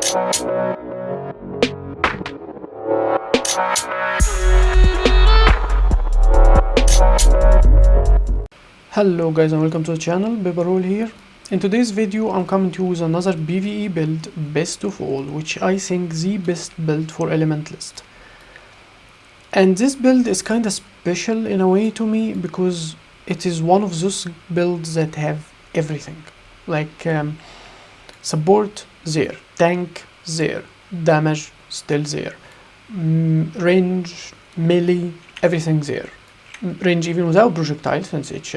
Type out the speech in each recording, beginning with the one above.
Hello guys and welcome to the channel, Bibarol here. In today's video I'm coming to you with another PvE build, best of all, which I think the best build for Elementalist. And this build is kinda special in a way to me because it is one of those builds that have everything. Like support there, tank there, damage still there, range, melee, everything there. Range even without projectile since it's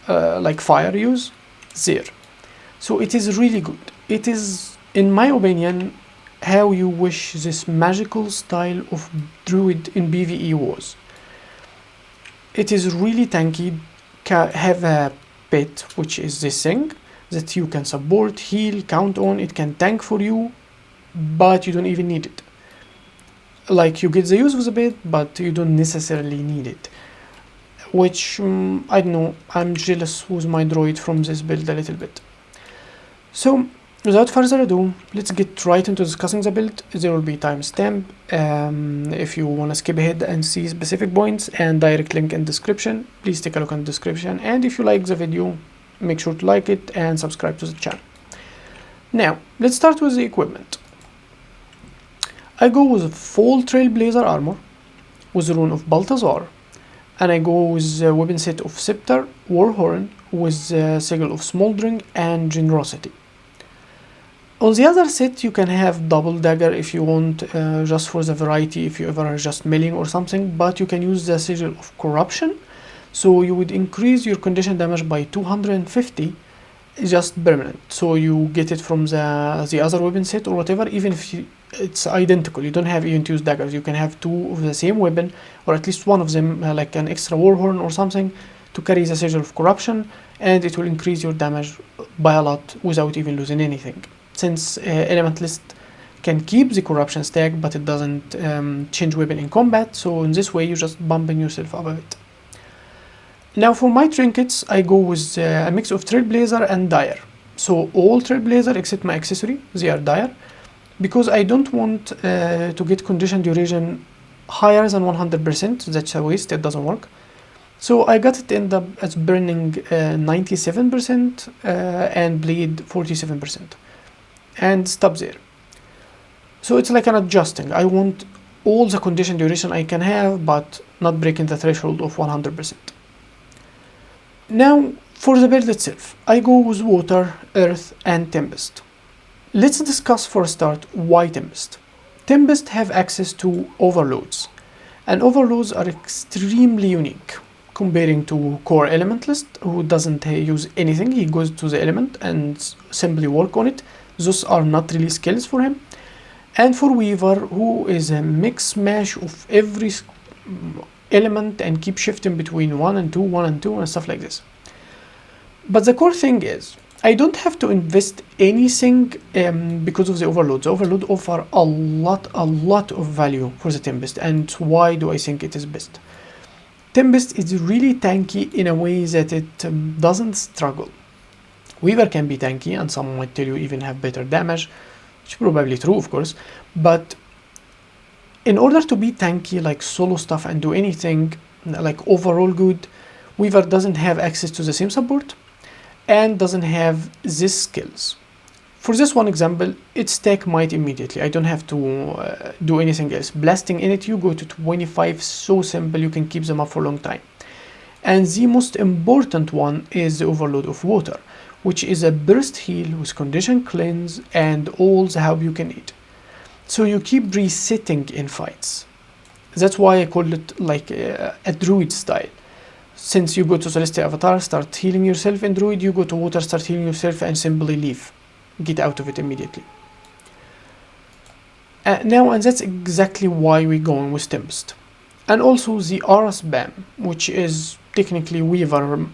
like fire use there. So it is really good. It is, in my opinion, how you wish this magical style of druid in PvE was. It is really tanky. Have a pet, which is this thing that you can support, heal, count on. It can tank for you, but you don't even need it. Like, you get the use of the pet, but you don't necessarily need it. Which, I don't know, I'm jealous with my droid from this build a little bit. So, without further ado, let's get right into discussing the build. There will be timestamp if you want to skip ahead and see specific points, and direct link in description. Please take a look in the description, and if you like the video, make sure to like it and subscribe to the channel. Now, let's start with the equipment. I go with full Trailblazer armor, with the rune of Balthazar, and I go with a weapon set of Scepter, Warhorn, with the sigil of Smoldering and Generosity. On the other set you can have double dagger if you want, just for the variety, if you ever are just milling or something, but you can use the sigil of Corruption, so you would increase your condition damage by 250, just permanent. So you get it from the other weapon set or whatever, even if it's identical. You don't have even to use daggers. You can have two of the same weapon, or at least one of them, like an extra Warhorn or something, to carry the sigil of Corruption, and it will increase your damage by a lot without even losing anything. Since Elementalist can keep the Corruption stack, but it doesn't change weapon in combat, so in this way you're just bumping yourself up a bit. Now for my trinkets, I go with a mix of Trailblazer and Dire. So all Trailblazer except my accessory, they are Dire, because I don't want to get condition duration higher than 100%, that's a waste, it doesn't work. So I got it end up as burning 97% and bleed 47%. And stop there. So it's like an adjusting. I want all the condition duration I can have, but not breaking the threshold of 100%. Now for the build itself, I go with Water, Earth and Tempest. Let's discuss for a start why Tempest. Tempest have access to overloads, and overloads are extremely unique comparing to core Elementalist, who doesn't use anything. He goes to the element and simply work on it. Those are not really skills for him. And for Weaver, who is a mix mash of every element and keep shifting between 1 and 2, 1 and 2 and stuff like this. But the core thing is, I don't have to invest anything because of the overload. The overload offer a lot of value for the Tempest, and why do I think it is best? Tempest is really tanky in a way that it doesn't struggle. Weaver can be tanky, and some might tell you even have better damage, which is probably true of course, but in order to be tanky like solo stuff and do anything like overall good, Weaver doesn't have access to the same support and doesn't have these skills. For this one example, it stack might immediately. I don't have to do anything else. Blasting in it, you go to 25, so simple, you can keep them up for a long time. And the most important one is the overload of Water, which is a burst heal with condition cleanse and all the help you can need. So you keep resetting in fights. That's why I call it like a druid style. Since you go to Celestial Avatar, start healing yourself in druid, you go to Water, start healing yourself and simply leave. Get out of it immediately. Now, and that's exactly why we're going with Tempest. And also the aura spam, which is technically Weaver.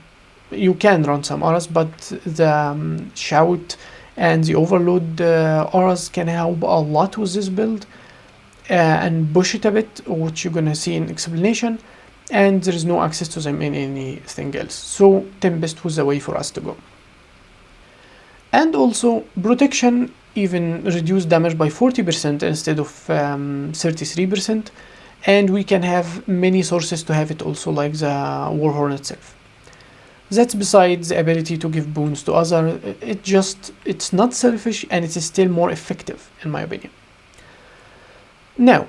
You can run some auras, but the shout and the overload auras can help a lot with this build and push it a bit, which you're gonna see in explanation, and there is no access to them in anything else. So Tempest was the way for us to go. And also protection even reduce damage by 40% instead of 33%, and we can have many sources to have it also, like the Warhorn itself. That's besides the ability to give boons to others. It's not selfish, and it is still more effective in my opinion. Now,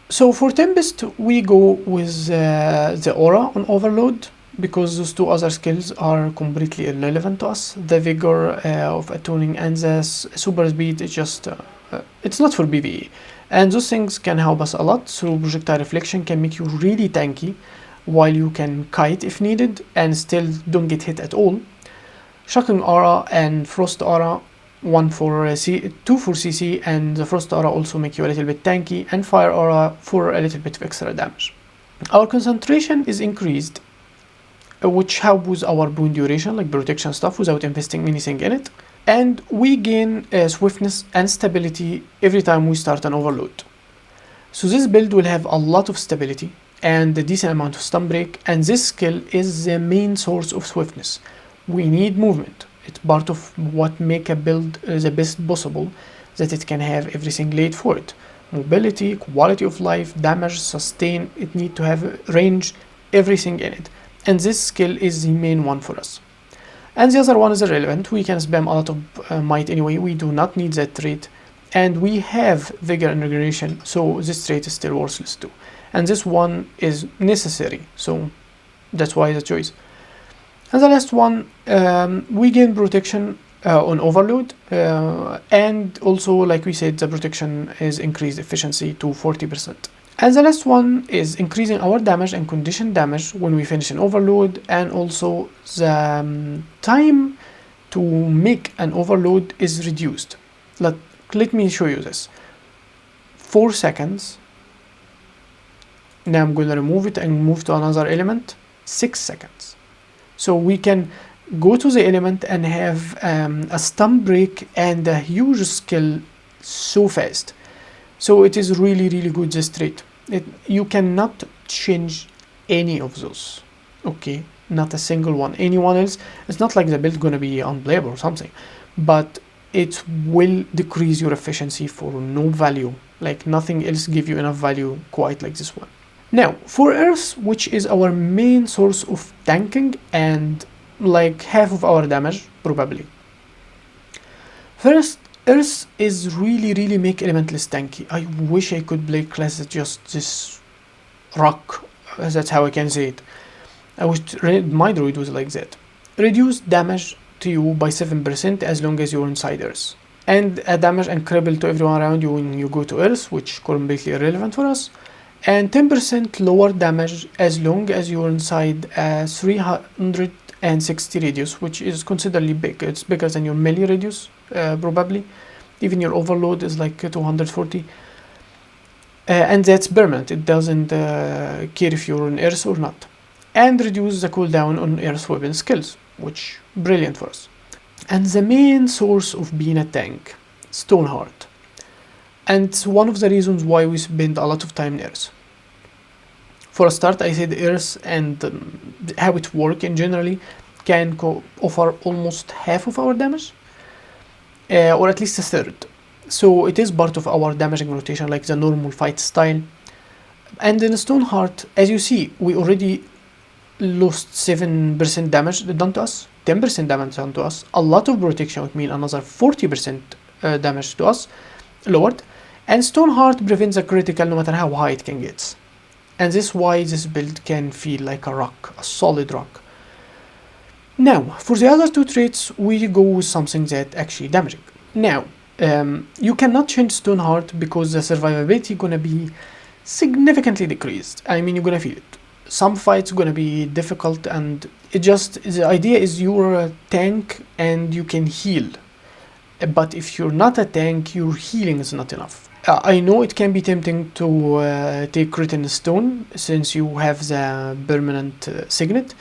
so for Tempest we go with the aura on overload, because those two other skills are completely irrelevant to us. The vigor of attuning and the super speed is just it's not for PvE, and those things can help us a lot. Through projectile reflection can make you really tanky, while you can kite if needed and still don't get hit at all. Shocking aura and frost aura, 2 for CC, and the frost aura also make you a little bit tanky, and fire aura for a little bit of extra damage. Our concentration is increased, which help with our boon duration, like protection stuff, without investing anything in it. And we gain swiftness and stability every time we start an overload. So this build will have a lot of stability and a decent amount of stun break, and this skill is the main source of swiftness. We need movement. It's part of what make a build the best possible, that it can have everything laid for it. Mobility, quality of life, damage, sustain, it need to have range, everything in it. And this skill is the main one for us. And the other one is irrelevant. We can spam a lot of might anyway. We do not need that trait. And we have vigor and regeneration, so this trait is still worthless too. And this one is necessary, so that's why the choice. And the last one, we gain protection on overload, and also, like we said, the protection is increased efficiency to 40%. And the last one is increasing our damage and condition damage when we finish an overload, and also the time to make an overload is reduced. Let me show you this. 4 seconds. Now I'm going to remove it and move to another element. 6 seconds. So we can go to the element and have a stun break and a huge skill so fast. So it is really, really good, this trait. You cannot change any of those. Okay, not a single one. Anyone else, it's not like the build gonna be unplayable or something, but it will decrease your efficiency for no value. Like nothing else give you enough value quite like this one. Now, for Earth, which is our main source of tanking and like half of our damage, probably. First, Earth is really make Elementalist tanky. I wish I could play classes just this rock, that's how I can say it. I wish my druid was like that. Reduce damage to you by 7% as long as you're inside Earth. And damage and cripple to everyone around you when you go to Earth, which completely irrelevant for us. And 10% lower damage as long as you're inside a 360 radius, which is considerably big. It's bigger than your melee radius, probably. Even your overload is like 240. And that's permanent. It doesn't care if you're on Earth or not. And reduce the cooldown on Earth weapon skills, which brilliant for us. And the main source of being a tank, Stoneheart. And it's one of the reasons why we spend a lot of time in Earth. For a start, I said Earth and how it works in generally can offer almost half of our damage, or at least a third. So it is part of our damaging rotation, like the normal fight style. And in Stoneheart, as you see, we already lost 7% damage done to us, 10% damage done to us, a lot of protection, which means another 40% damage to us, lowered. And Stoneheart prevents a critical no matter how high it can get. And this is why this build can feel like a rock, a solid rock. Now, for the other two traits, we go with something that actually damaging. Now, you cannot change Stoneheart because the survivability gonna be significantly decreased. I mean, you're gonna feel it. Some fights gonna be difficult, and the idea is you're a tank and you can heal. But if you're not a tank, your healing is not enough. I know it can be tempting to take crit in stone since you have the permanent signet,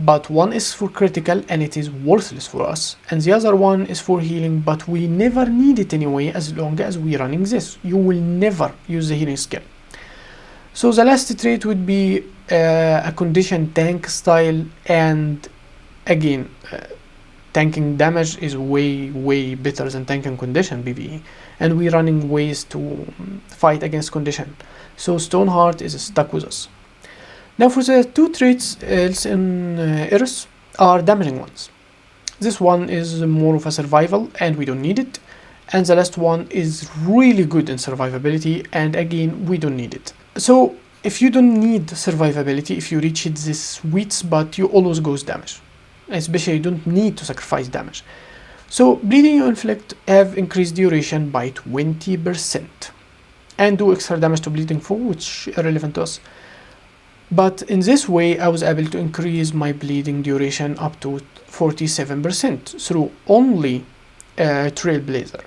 but one is for critical and it is worthless for us, and the other one is for healing, but we never need it anyway as long as we're running this. You will never use the healing skill. So the last trait would be a condition tank style, and again, tanking damage is way better than tanking condition PvE, and we're running ways to fight against condition, so Stoneheart is stuck with us. Now for the two traits else in Earth are damaging ones. This one is more of a survival and we don't need it, and the last one is really good in survivability, and again we don't need it. So if you don't need survivability, if you reach this sweet spot, you always goes damage, especially you don't need to sacrifice damage. So bleeding you inflict have increased duration by 20% and do extra damage to bleeding foe, which is irrelevant to us. But in this way I was able to increase my bleeding duration up to 47% through only Trailblazer.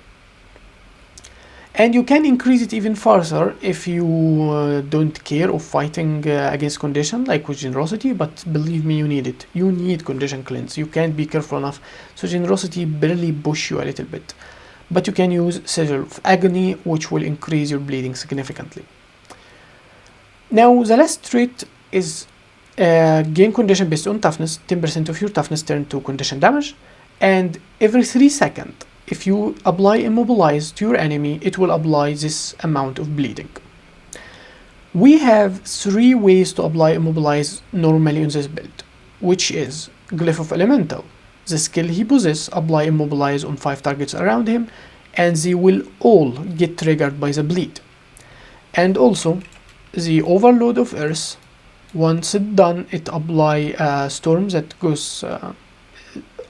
And you can increase it even further if you don't care of fighting against condition, like with generosity, but believe me, you need it. You need condition cleanse. You can't be careful enough. So generosity barely push you a little bit. But you can use Sigil of Agony, which will increase your bleeding significantly. Now the last trait is gain condition based on toughness. 10% of your toughness turn to condition damage, and every 3 seconds if you apply Immobilize to your enemy, it will apply this amount of bleeding. We have 3 ways to apply Immobilize normally in this build, which is Glyph of Elemental. The skill he possesses apply Immobilize on 5 targets around him, and they will all get triggered by the bleed. And also the Overload of Earth, once it's done, it apply storms that goes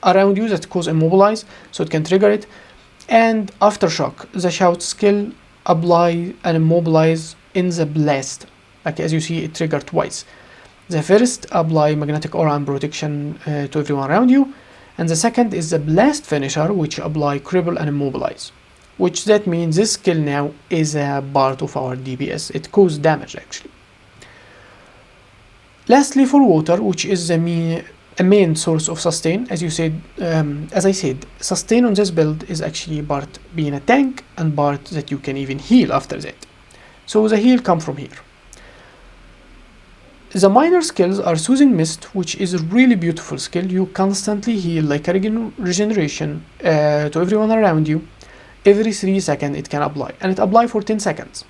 around you that cause Immobilize, so it can trigger it. And Aftershock, the Shout skill, apply and Immobilize in the blast. Like as you see, it triggered twice. The first apply Magnetic Aura and Protection to everyone around you, and the second is the Blast finisher, which apply Cripple and Immobilize. Which that means this skill now is a part of our DPS. It causes damage actually. Lastly, for water, which is a main source of sustain, as I said, sustain on this build is actually part being a tank and part that you can even heal after that. So the heal come from here. The minor skills are Soothing Mist, which is a really beautiful skill. You constantly heal like a regeneration to everyone around you. Every 3 seconds it can apply, and it apply for 10 seconds,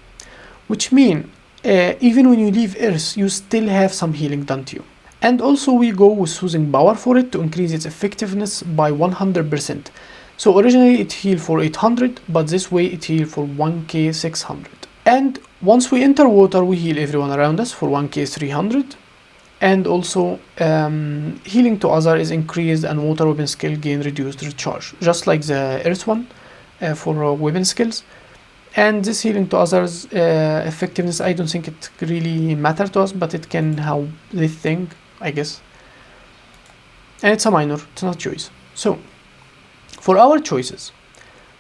which mean even when you leave Earth, you still have some healing done to you. And also we go with Soothing Power for it to increase its effectiveness by 100%. So originally it healed for 800, but this way it healed for 1k600. And once we enter water, we heal everyone around us for 1k300. And also healing to other is increased, and water weapon skill gain reduced recharge, just like the Earth one for weapon skills. And this healing to others effectiveness, I don't think it really matters to us, but it can help this thing, I guess. And it's a minor, it's not a choice. So for our choices,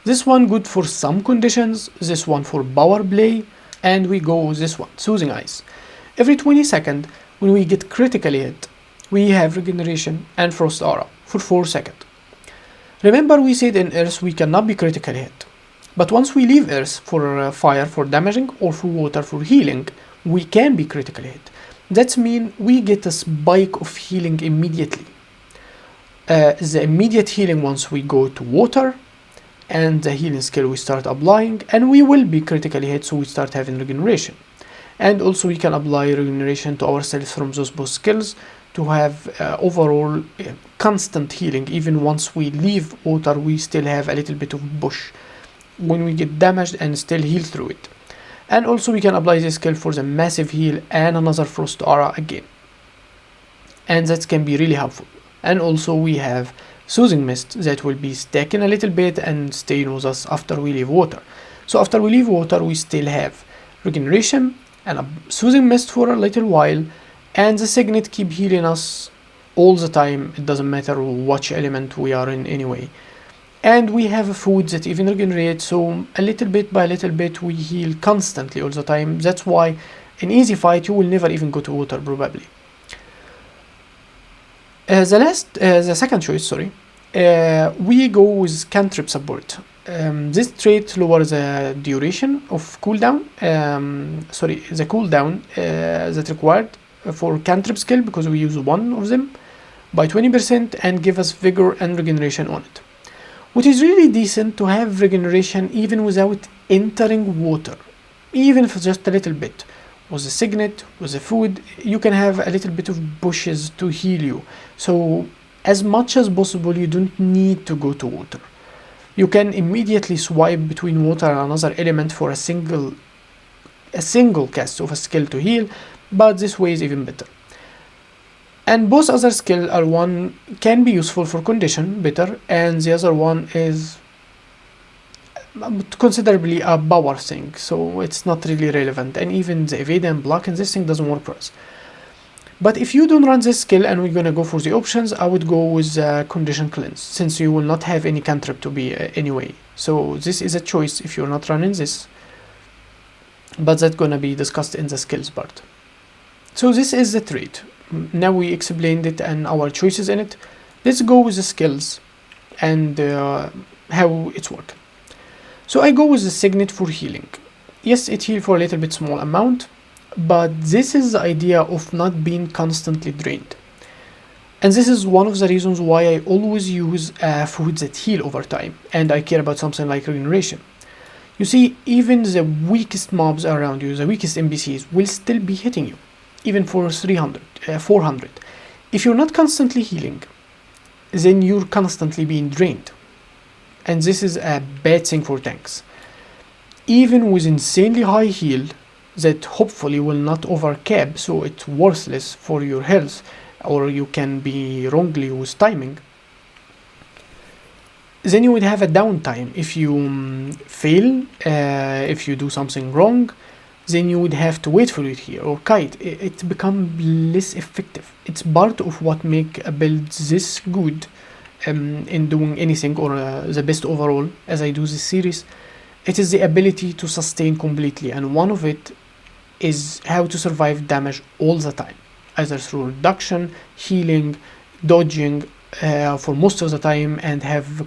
this one good for some conditions, this one for power play, and we go with this one, Soothing Ice. Every 20 seconds when we get critically hit, we have regeneration and Frost Aura for 4 seconds. Remember we said in Earth we cannot be critically hit, but once we leave Earth for fire for damaging or for water for healing, we can be critically hit. That means we get a spike of healing immediately. The immediate healing once we go to water, and the healing skill we start applying, and we will be critically hit, so we start having regeneration. And also we can apply regeneration to ourselves from those both skills to have overall constant healing. Even once we leave water, we still have a little bit of bush when we get damaged and still heal through it. And also we can apply this skill for the massive heal and another Frost Aura again, and that can be really helpful. And also we have Soothing Mist that will be stacking a little bit and staying with us after we leave water. So after we leave water, we still have regeneration and a Soothing Mist for a little while, and the Signet keep healing us all the time. It doesn't matter which element we are in anyway. And we have a food that even regenerates, so a little bit by little bit we heal constantly all the time. That's why in easy fight you will never even go to water probably. The second choice, we go with Cantrip Support. This trait lowers the duration of cooldown, the cooldown that required for Cantrip skill, because we use one of them by 20% and give us vigor and regeneration on it. Which is really decent to have regeneration even without entering water, even if it's just a little bit. With the signet, with the food, you can have a little bit of bushes to heal you. So as much as possible, you don't need to go to water. You can immediately swipe between water and another element for a single cast of a skill to heal, but this way is even better. And both other skills are one can be useful for condition better, and the other one is considerably a power thing, so it's not really relevant. And even the evade and block and this thing doesn't work for us. But if you don't run this skill and we're gonna go for the options, I would go with condition cleanse, since you will not have any cantrip to be anyway. So this is a choice if you're not running this, but that's gonna be discussed in the skills part. So this is the trait. Now we explained it and our choices in it. Let's go with the skills and how it's working. So I go with the signet for healing. Yes, it heals for a little bit small amount, but this is the idea of not being constantly drained. And this is one of the reasons why I always use foods that heal over time, and I care about something like regeneration. You see, even the weakest mobs around you, the weakest NPCs, will still be hitting you, even for 400. If you're not constantly healing, then you're constantly being drained. And this is a bad thing for tanks. Even with insanely high heal, that hopefully will not overcap, so it's worthless for your health, or you can be wrongly with timing, then you would have a downtime. If you fail, if you do something wrong, then you would have to wait for it here or kite. It becomes less effective. It's part of what make a build this good in doing anything, or the best overall as I do this series. It is the ability to sustain completely, and one of it is how to survive damage all the time, either through reduction, healing, dodging for most of the time, and have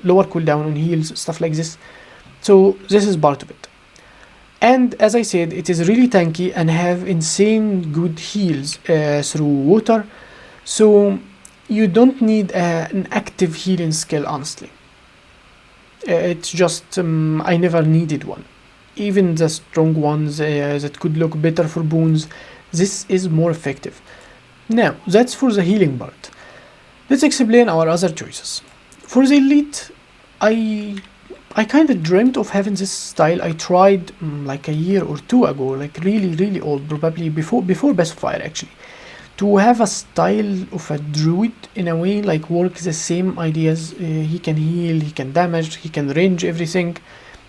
lower cooldown on heals, stuff like this. So this is part of it. And as I said, it is really tanky and have insane good heals through water, so you don't need an active healing skill, honestly. It's just I never needed one. Even the strong ones that could look better for boons, this is more effective. Now, that's for the healing part. Let's explain our other choices. For the elite, I kind of dreamt of having this style. I tried like a year or two ago, like really old, probably before Best of Fire actually, to have a style of a druid in a way, like work the same ideas. He can heal, he can damage, he can range everything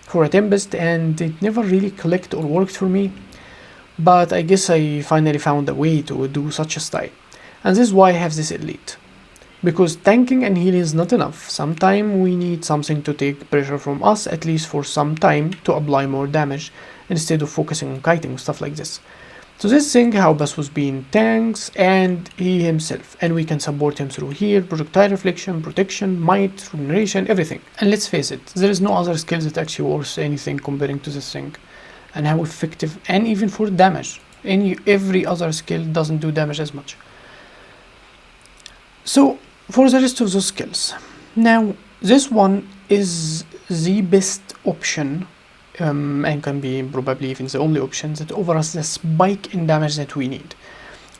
for a Tempest, and it never really clicked or worked for me. But I guess I finally found a way to do such a style, and this is why I have this elite. Because tanking and healing is not enough. Sometimes we need something to take pressure from us, at least for some time, to apply more damage instead of focusing on kiting, stuff like this. So this thing, how Bas was being tanks and he himself, and we can support him through heal, projectile reflection, protection, might, regeneration, everything. And let's face it, there is no other skill that actually worth anything comparing to this thing, and how effective, and even for damage. Every other skill doesn't do damage as much. So for the rest of those skills, now this one is the best option, and can be probably even the only option that offers the spike in damage that we need,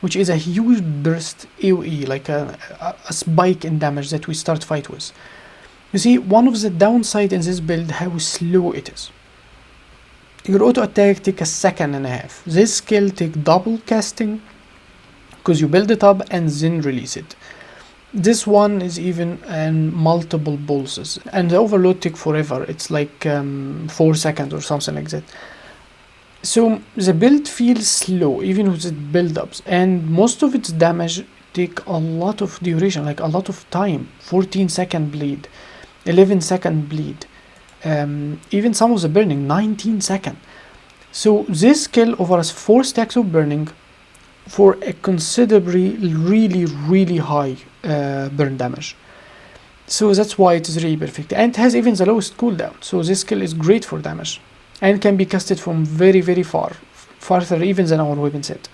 which is a huge burst AoE, like a spike in damage that we start fight with. You see, one of the downside in this build, how slow it is. Your auto attack take 1.5 seconds. This skill take double casting, because you build it up and then release it. This one is even in multiple pulses, and the overload take forever. It's like 4 seconds or something like that. So the build feels slow even with the build-ups, and most of its damage take a lot of duration, like a lot of time. 14-second bleed, 11-second bleed, even some of the burning 19 seconds. So this skill offers 4 stacks of burning for a considerably really high burn damage. So that's why it is really perfect, and it has even the lowest cooldown. So this skill is great for damage and can be casted from very far, farther even than our weapon set.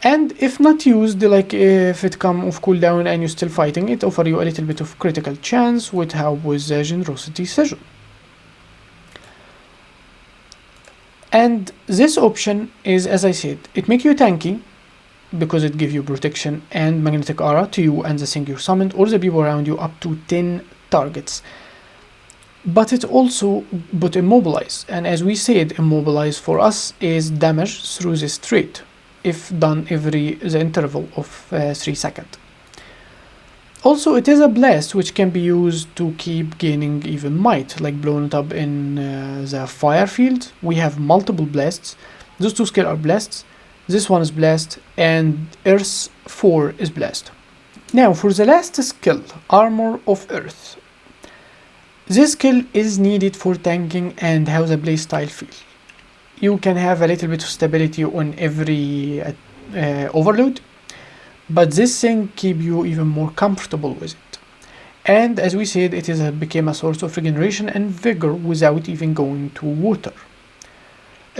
And if not used, like if it come off cooldown and you're still fighting, it offer you a little bit of critical chance with help with the generosity sigil. And this option is, as I said, it make you tanky because it gives you protection and magnetic aura to you and the thing you summoned or the people around you up to 10 targets. But it also put immobilize, and as we said, immobilize for us is damage through this trait if done every the interval of 3 seconds. Also, it is a blast which can be used to keep gaining even might, like blowing it up in the fire field. We have multiple blasts. Those 2 skills are blasts. This one is blast, and Earth 4 is blast. Now, for the last skill, Armor of Earth. This skill is needed for tanking and how the playstyle feel. You can have a little bit of stability on every overload, but this thing keep you even more comfortable with it. And as we said, it became a source of regeneration and vigor without even going to water.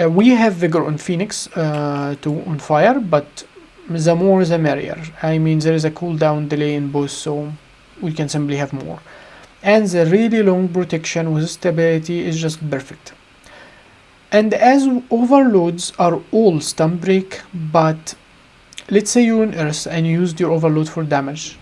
We have vigor on Phoenix too on fire, but the more the merrier. I mean, there is a cooldown delay in both, so we can simply have more. And the really long protection with stability is just perfect. And as overloads are all stun break, but let's say you're on Earth and you used your overload for damage.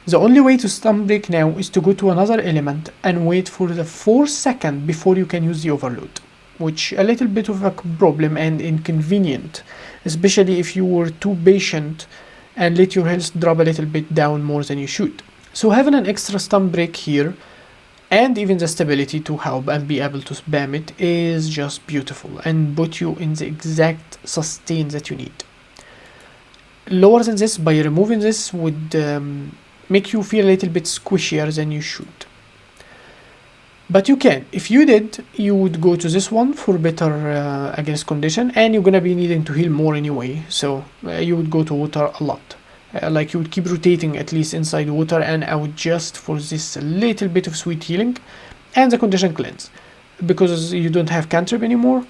The only way to stun break now is to go to another element and wait for the 4 seconds before you can use the overload, which a little bit of a problem and inconvenient, especially if you were too patient and let your health drop a little bit down more than you should. So having an extra stun break here and even the stability to help and be able to spam it is just beautiful and put you in the exact sustain that you need. Lower than this, by removing this, would make you feel a little bit squishier than you should. But you can. If you did, you would go to this one for better against condition, and you're gonna be needing to heal more anyway, so you would go to water a lot. Like you would keep rotating at least inside water and out just for this little bit of sweet healing and the condition cleanse, because you don't have cantrip anymore.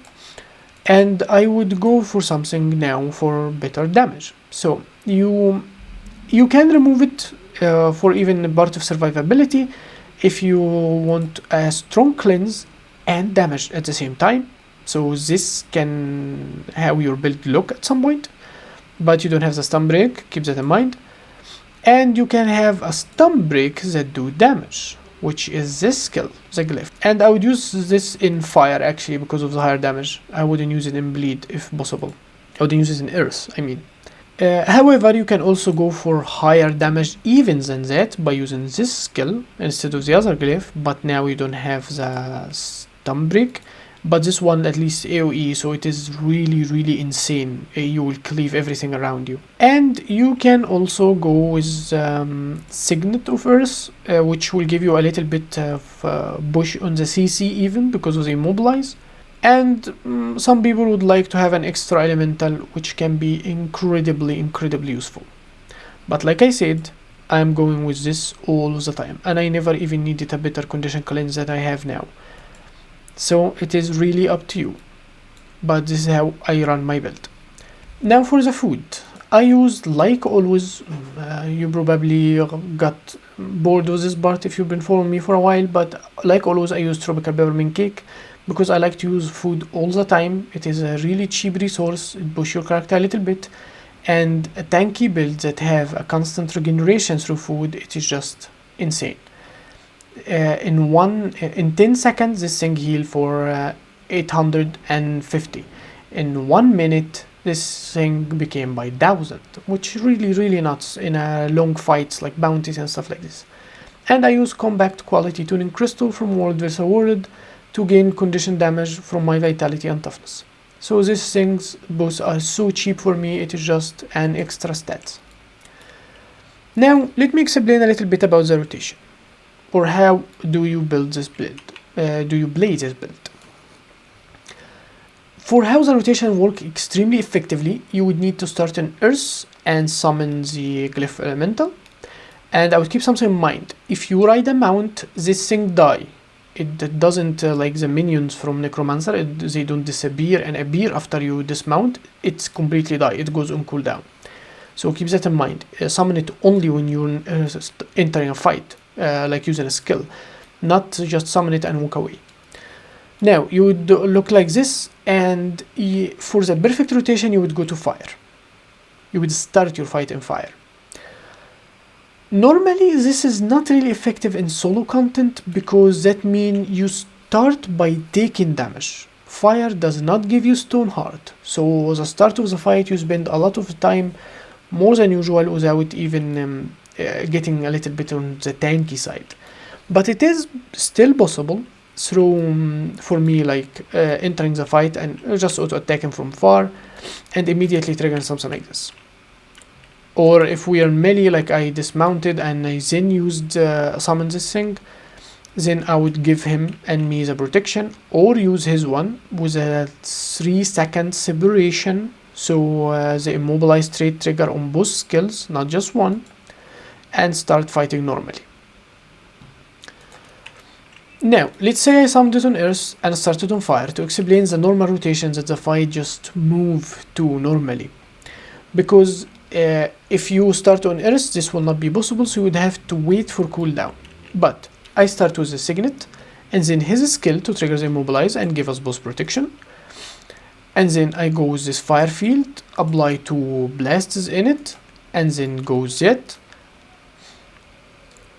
And I would go for something now for better damage. So you can remove it for even part of survivability if you want a strong cleanse and damage at the same time. So this can how your build look at some point, but you don't have the stun break, keep that in mind. And you can have a stun break that do damage, which is this skill, the glyph. And I would use this in fire actually because of the higher damage. I wouldn't use it in bleed if possible. I wouldn't use it in earth, I mean. However, you can also go for higher damage even than that by using this skill instead of the other glyph, but now you don't have the stun break. But this one at least AoE, so it is really insane. You will cleave everything around you. And you can also go with Signet of Earth, which will give you a little bit of push on the CC even because of the immobilize. And some people would like to have an extra elemental, which can be incredibly useful. But like I said, I'm going with this all the time, and I never even needed a better condition cleanse that I have now. So it is really up to you, but this is how I run my build. Now for the food, I used, like always, you probably got bored with this part if you've been following me for a while, but like always I use tropical peppermint cake because I like to use food all the time. It is a really cheap resource, it boosts your character a little bit, and a tanky build that have a constant regeneration through food, it is just insane. In 10 seconds this thing heal for 850. In 1 minute this thing became by 1000, which really nuts in long fights like bounties and stuff like this. And I use compact quality tuning crystal from World vs World to gain condition damage from my vitality and toughness. So these things both are so cheap for me, it is just an extra stat. Now let me explain a little bit about the rotation. Or how do you build this build? Do you play this build? For how the rotation work extremely effectively, you would need to start in Earth and summon the glyph elemental. And I would keep something in mind. If you ride a mount, this thing die It doesn't like the minions from Necromancer, they don't disappear and appear after you dismount. It's completely die, it goes on cooldown. So keep that in mind. Summon it only when you're entering a fight, like using a skill, not just summon it and walk away. Now you would look like this, and for the perfect rotation you would go to fire. You would start your fight in fire. Normally this is not really effective in solo content, because that means you start by taking damage. Fire does not give you stone heart, so at the start of the fight you spend a lot of time, more than usual, without even getting a little bit on the tanky side. But it is still possible through, for me, like entering the fight and just auto attacking from far and immediately triggering something like this. Or if we are melee, like I dismounted and I then used summon this thing, then I would give him and me the protection, or use his one with a 3-second separation, so the immobilized trait trigger on both skills, not just one, and start fighting normally. Now, let's say I summoned it on earth and started on fire, to explain the normal rotation that the fight just move to normally. Because if you start on earth, this will not be possible, so you would have to wait for cooldown. But I start with the signet, and then his skill to trigger the immobilize and give us both protection. And then I go with this fire field, apply 2 blasts in it, and then go Z.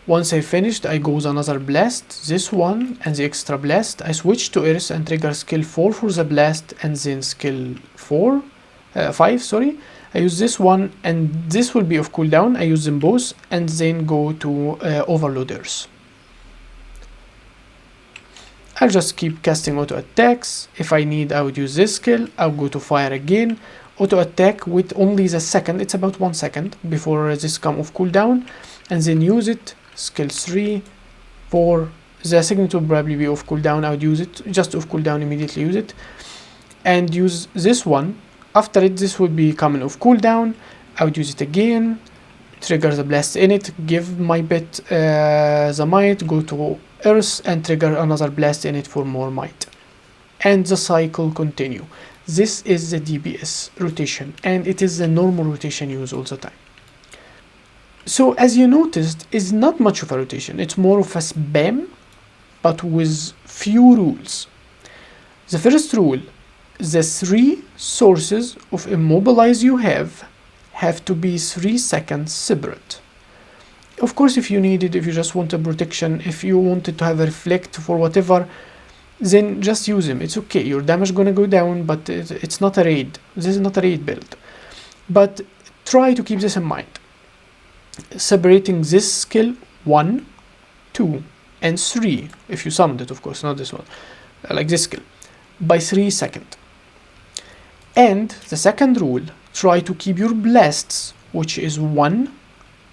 Once I finished, I go with another blast, this one, and the extra blast. I switch to earth and trigger skill 4 for the blast, and then skill 5, sorry. I use this one, and this will be off cooldown. I use them both, and then go to overload earth. I'll just keep casting auto attacks. If I need, I would use this skill. I'll go to fire again. Auto attack with only the second, it's about 1 second before this come off cooldown, and then use it. Skill 3, 4. The second will probably be off cooldown. I would use it just off cooldown, immediately use it, and use this one. After it, this would be coming off cooldown. I would use it again, trigger the blast in it, give my bit the might, go to earth and trigger another blast in it for more might, and the cycle continue. This is the DPS rotation, and it is the normal rotation use all the time. So as you noticed, it's not much of a rotation, it's more of a spam, but with few rules. The first rule, the 3 sources of immobilize you have to be 3 seconds separate. Of course, if you need it, if you just want a protection, if you wanted to have a reflect for whatever, then just use them. It's okay, your damage gonna go down, but it's not a raid. This is not a raid build. But try to keep this in mind. Separating this skill 1, 2, and 3, if you summoned it, of course, not this one, like this skill, by 3 seconds. And the second rule, try to keep your blasts, which is 1,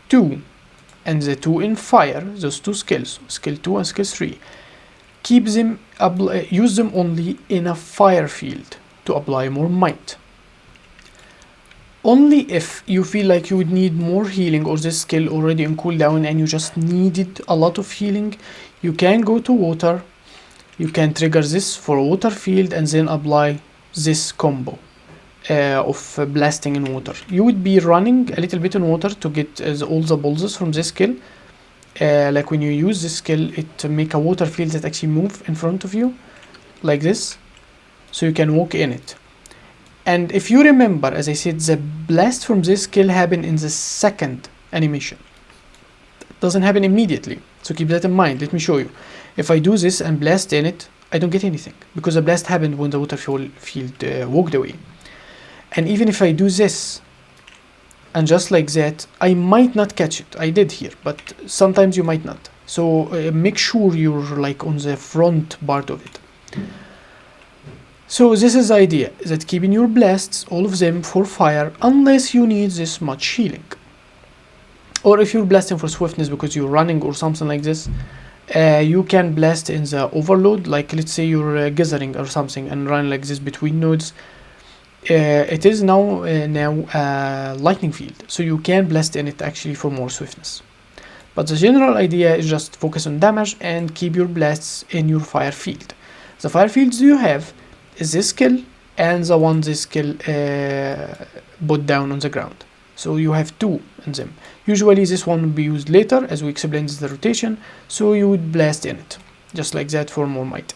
2, and the 2 in fire, those 2 skills, skill 2 and skill 3, keep them, use them only in a fire field to apply more might. Only if you feel like you would need more healing, or this skill already in cooldown and you just needed a lot of healing, you can go to water, you can trigger this for a water field and then apply this combo of blasting in water. You would be running a little bit in water to get all the pulses from this skill. Like when you use this skill, it make a water field that actually move in front of you like this, so you can walk in it. And if you remember, as I said, the blast from this skill happen in the second animation. It doesn't happen immediately, so keep that in mind. Let me show you. If I do this and blast in it, I don't get anything, because the blast happened when the water field walked away. And even if I do this, and just like that, I might not catch it. I did here, but sometimes you might not. So make sure you're like on the front part of it. So this is the idea, that keeping your blasts, all of them for fire, unless you need this much healing. Or if you're blasting for swiftness because you're running or something like this, you can blast in the overload, like let's say you're gathering or something and run like this between nodes. It is now lightning field, so you can blast in it actually for more swiftness. But the general idea is just focus on damage and keep your blasts in your fire field. The fire fields you have is this skill and the one this skill put down on the ground. So you have two in them. Usually this one will be used later, as we explained the rotation, so you would blast in it, just like that for more might.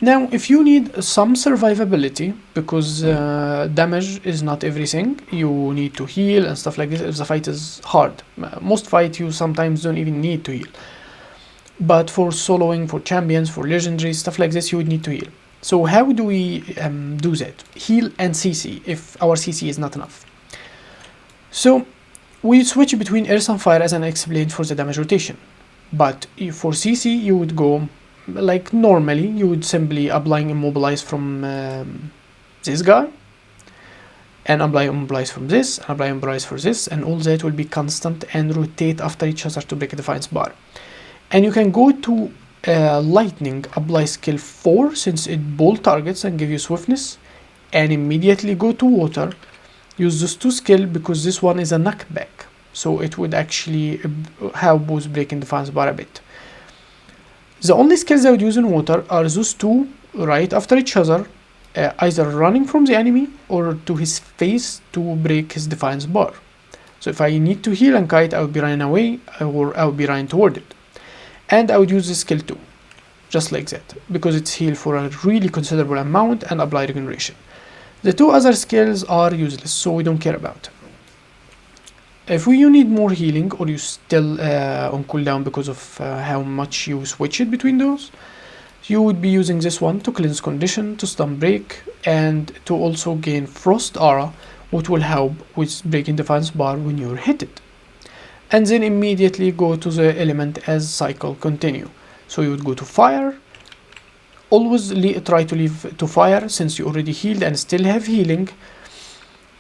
Now, if you need some survivability, because damage is not everything, you need to heal and stuff like this if the fight is hard. Most fight you sometimes don't even need to heal. But for soloing, for champions, for legendaries, stuff like this, you would need to heal. So how do we do that? Heal and CC, if our CC is not enough. So we switch between earth and fire as I explained for the damage rotation. But for CC, you would go like normally, you would simply apply immobilize from this guy, and apply immobilize from this, and apply immobilize for this, and all that will be constant and rotate after each other to break the defiance bar. And you can go to lightning, apply skill 4 since it bolt targets and give you swiftness, and immediately go to water, use those two skill because this one is a knockback, so it would actually help boost breaking defiance bar a bit. The only skills I would use in water are those two right after each other, either running from the enemy or to his face to break his defiance bar. So if I need to heal and kite, I would be running away or I would be running toward it. And I would use this skill too, just like that, because it's heal for a really considerable amount and apply regeneration. The two other skills are useless, so we don't care about. If you need more healing or you still on cooldown because of how much you switch it between those, you would be using this one to cleanse condition, to stun break, and to also gain frost aura, which will help with breaking defiance bar when you're hit it. And then immediately go to the element as cycle continue. So you would go to fire, always try to leave to fire since you already healed and still have healing.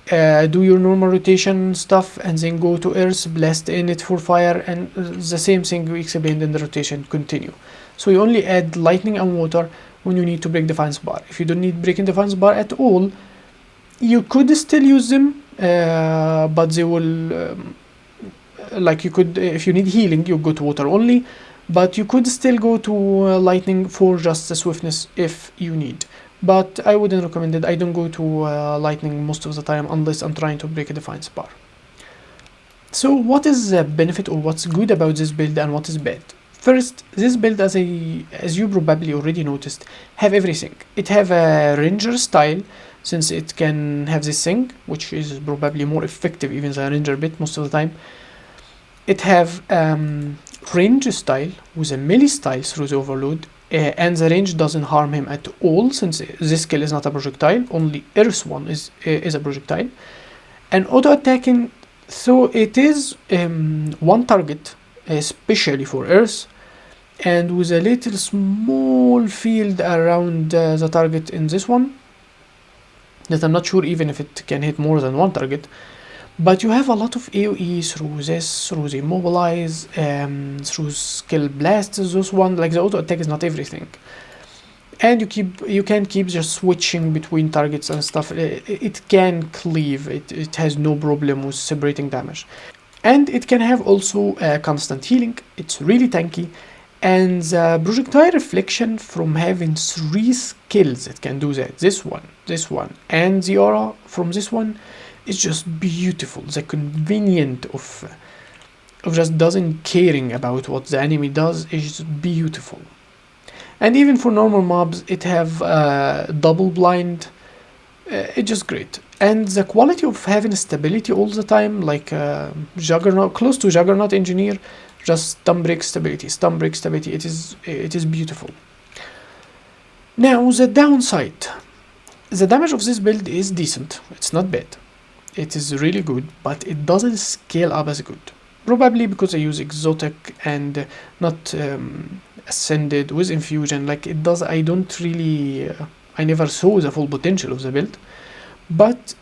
Do your normal rotation stuff and then go to earth, blast in it for fire, and the same thing we explained in the rotation continue. So you only add lightning and water when you need to break defiance bar. If you don't need breaking defiance bar at all, you could still use them, but they will like you could, if you need healing, you go to water only, but you could still go to lightning for just the swiftness if you need. But I wouldn't recommend it. I don't go to lightning most of the time unless I'm trying to break a defiance bar. So what is the benefit or what's good about this build and what is bad? First, this build, as you probably already noticed, have everything. It have a ranger style, since it can have this thing, which is probably more effective even than a ranger bit most of the time. It have range style with a melee style through the overload, and the range doesn't harm him at all since this skill is not a projectile, only Earth's one is a projectile. And auto attacking, so it is one target, especially for Earth, and with a little small field around the target in this one, that I'm not sure even if it can hit more than one target. But you have a lot of AoE through this, through the immobilize, through skill blasts, those one, like the auto attack is not everything. And you can keep just switching between targets and stuff. It can cleave, it has no problem with separating damage. And it can have also constant healing, it's really tanky. And the projectile reflection from having 3 skills, it can do that. This one, and the aura from this one, it's just beautiful. The convenience of just doesn't caring about what the enemy does is just beautiful. And even for normal mobs, it have double blind. It's just great. And the quality of having stability all the time, like Juggernaut, close to Juggernaut Engineer, just stun break stability. It is beautiful. Now the downside. The damage of this build is decent. It's not bad. It is really good, but it doesn't scale up as good. Probably because I use exotic and not ascended with infusion. Like it does, I don't really, I never saw the full potential of the build, but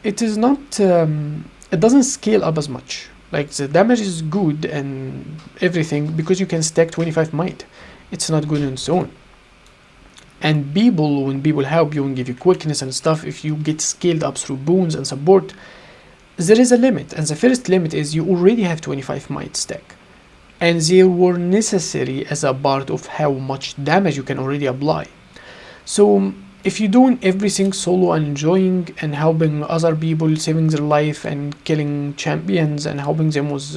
it is not, it doesn't scale up as much. Like the damage is good and everything because you can stack 25 might. It's not good on its own. And when people help you and give you quickness and stuff, if you get scaled up through boons and support, there is a limit, and the first limit is you already have 25 might stack, and they were necessary as a part of how much damage you can already apply. So if you're doing everything solo and enjoying and helping other people, saving their life and killing champions and helping them with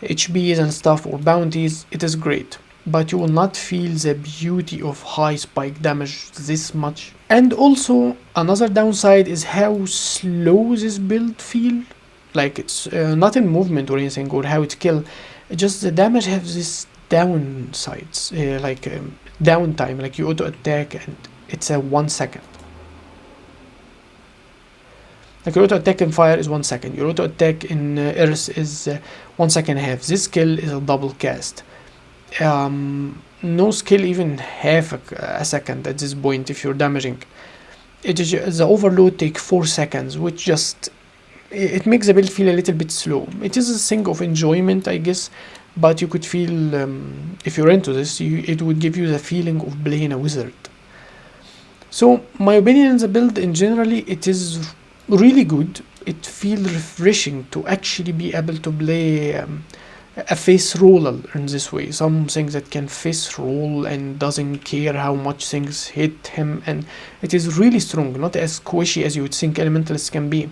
HPs and stuff or bounties, it is great, but you will not feel the beauty of high spike damage this much. And also another downside is how slow this build feel. Like, it's not in movement or anything, or how it kill, just the damage has this downsides, downtime, like you auto attack and it's a 1 second. Like your auto attack in fire is 1 second, your auto attack in earth is 1 second and a half. This skill is a double cast. No skill even half a second at this point if you're damaging. The overload take 4 seconds, which just it makes the build feel a little bit slow. It is a thing of enjoyment, I guess, but you could feel if you're into this, it would give you the feeling of playing a wizard. So my opinion on the build in generally, it is really good. It feels refreshing to actually be able to play a face roller in this way, something that can face roll and doesn't care how much things hit him, and it is really strong, not as squishy as you would think Elementalist can be.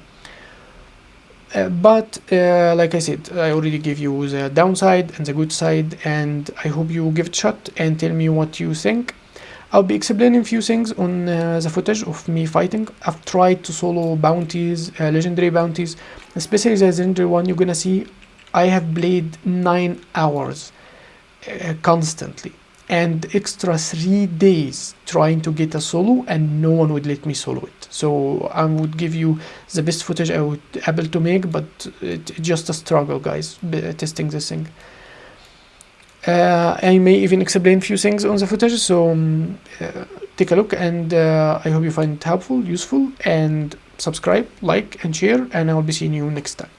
But like I said, I already gave you the downside and the good side, and I hope you give it a shot and tell me what you think. I'll be explaining a few things on the footage of me fighting. I've tried to solo bounties, legendary bounties, especially the legendary one you're gonna see. I have played 9 hours constantly, and extra 3 days trying to get a solo, and no one would let me solo it. So I would give you the best footage I would able to make, but it's just a struggle, guys, testing this thing. I may even explain a few things on the footage, so take a look, and I hope you find it helpful, useful, and subscribe, like, and share, and I will be seeing you next time.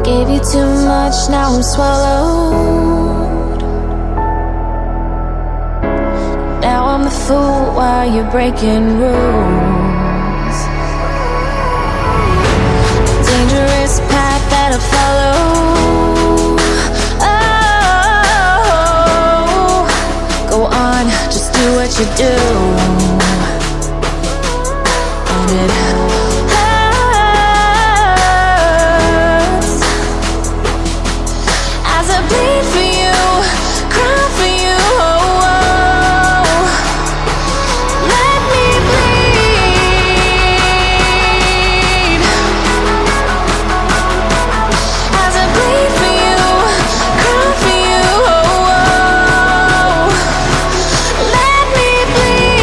Gave you too much, now I'm swallowed. Now I'm the fool while you're breaking rules. Dangerous path that I follow. Oh, go on, just do what you do. And it bleed for you, cry for you, oh, oh. Let me bleed. As I bleed for you, cry for you, oh, oh. Let me bleed. Let me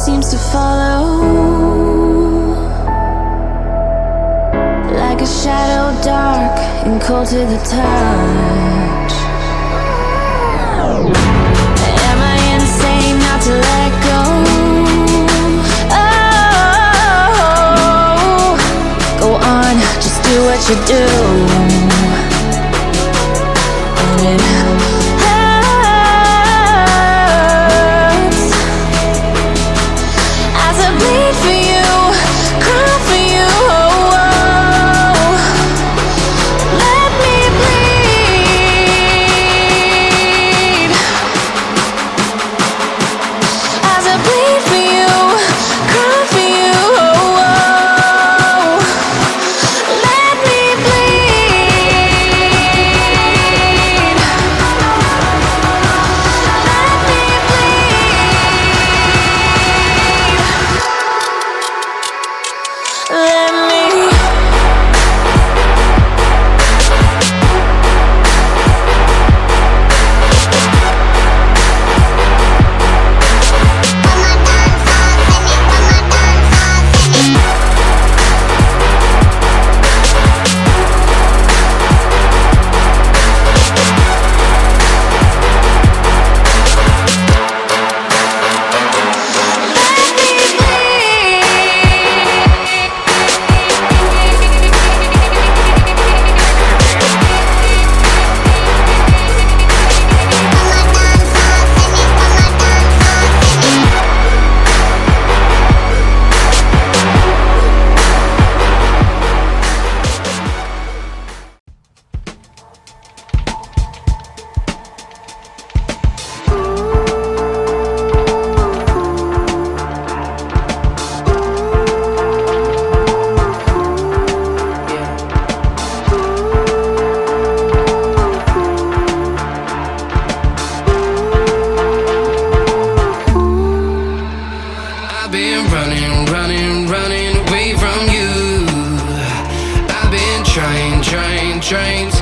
seems to follow, like a shadow dark and cold to the touch. Am I insane not to let go? Oh, go on, just do what you do. And it bleed for you, cry for you, oh, oh. Let me bleed. Unchained, chained, chained